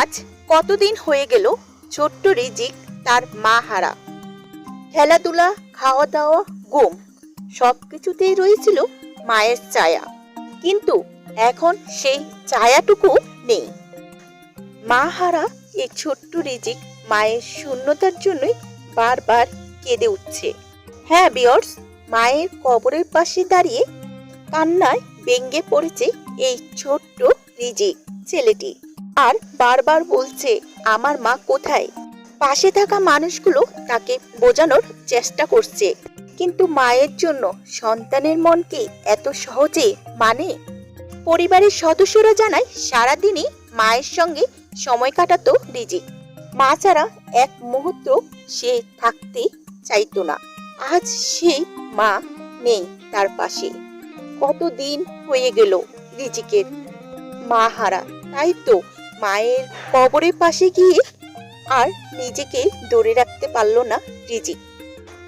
আজ কতদিন হয়ে গেল ছোট্ট রিজিক তার মা হারা। খেলাধুলা, খাওয়া দাওয়া, ঘুম সবকিছুতেই রয়েছিল মায়ের ছায়া, কিন্তু এখন সেই ছায়াটুকু নেই। মা হারা এই ছোট্ট রিজিক মায়ের শূন্যতার জন্যই বারবার কেঁদে উঠছে। হ্যাঁ ভিউয়ার্স, মায়ের কবরের পাশে দাঁড়িয়ে কান্নায় ভেঙে পড়েছে এই ছোট্ট রিজিক ছেলেটি, আর বারবার বলছে আমার মা কোথায়। পাশে থাকা মানুষগুলো তাকে বোঝানোর চেষ্টা করছে, কিন্তু মায়ের জন্য সন্তানের মন কি এত সহজে মানে? পরিবারের সদস্যরা জানায় সারাদিনই মায়ের সঙ্গে সময় কাটাতো রিজিক। মা ছাড়া এক মুহূর্ত সে থাকতে চাইতো না। আজ সেই মা নেই তার পাশে। কতদিন হয়ে গেল রিজিকের মা হারা, তাই তো মায়ের কবরের পাশে গিয়ে আর নিজেকে ধরে রাখতে পারল না রিজিক।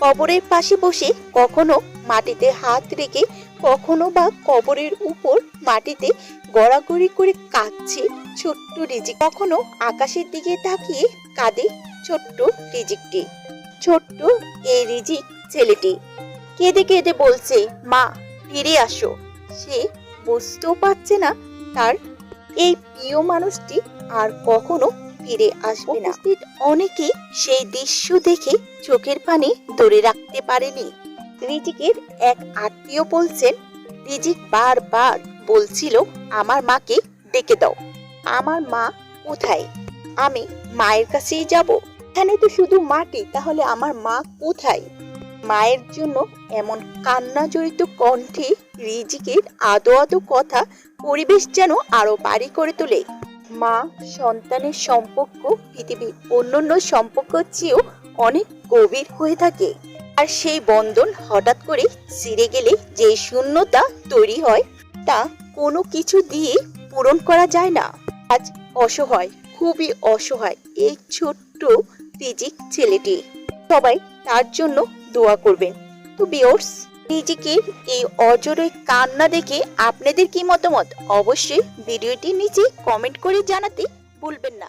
কবরের পাশে বসে কখনো মাটিতে হাত রেখে, কখনো বা কবরের উপর মাটিতে গড়াগড়ি করে কাঁদছে ছোট্ট রিজিক। কখনো আকাশের দিকে তাকিয়ে কাঁদে ছোট্ট রিজিকটি। ছোট্ট এই রিজিক ছেলেটি কেঁদে কেঁদে বলছে মা ফিরে আসো। সে বুঝতেও পারছে না তার এই প্রিয় মানুষটি আর কখনো ফিরে আসবে না। অনেকে সেই দৃশ্য দেখে চোখের পানি ধরে রাখতে পারেনি। রিজিকের এক আত্মীয় বলছেন, রিজিক বারবার বলছিল আমার মাকে ডেকে দাও, আমার মা কোথায়, আমি মায়ের কাছেই যাব। এখানে তো শুধু মাটি, তাহলে আমার মা কোথায়? মায়ের জন্য এমন কান্না জড়িত কণ্ঠে রিজিকের আদো আদো কথা পরিবেশ যেন আরো বাড়ি করে তোলে। মা সন্তানের সম্পর্ক পৃথিবীর অন্যান্য সম্পর্কের চেয়েও অনেক গভীর হয়ে থাকে, আর সেই বন্ধন হঠাৎ করে ছিঁড়ে গেলে যে শূন্যতা তৈরি হয় তা কোনো কিছু দিয়ে পূরণ করা যায় না। আজ অসহায়, খুবই অসহায় এই ছোট্ট রিজিক ছেলেটি। সবাই তার জন্য দোয়া করবেন। তো ভিউয়ার্স, রিজিকের এই অজরে কান্না দেখে আপনাদের কি মতামত অবশ্যই ভিডিওটির নিচে কমেন্ট করে জানাতে ভুলবেন না।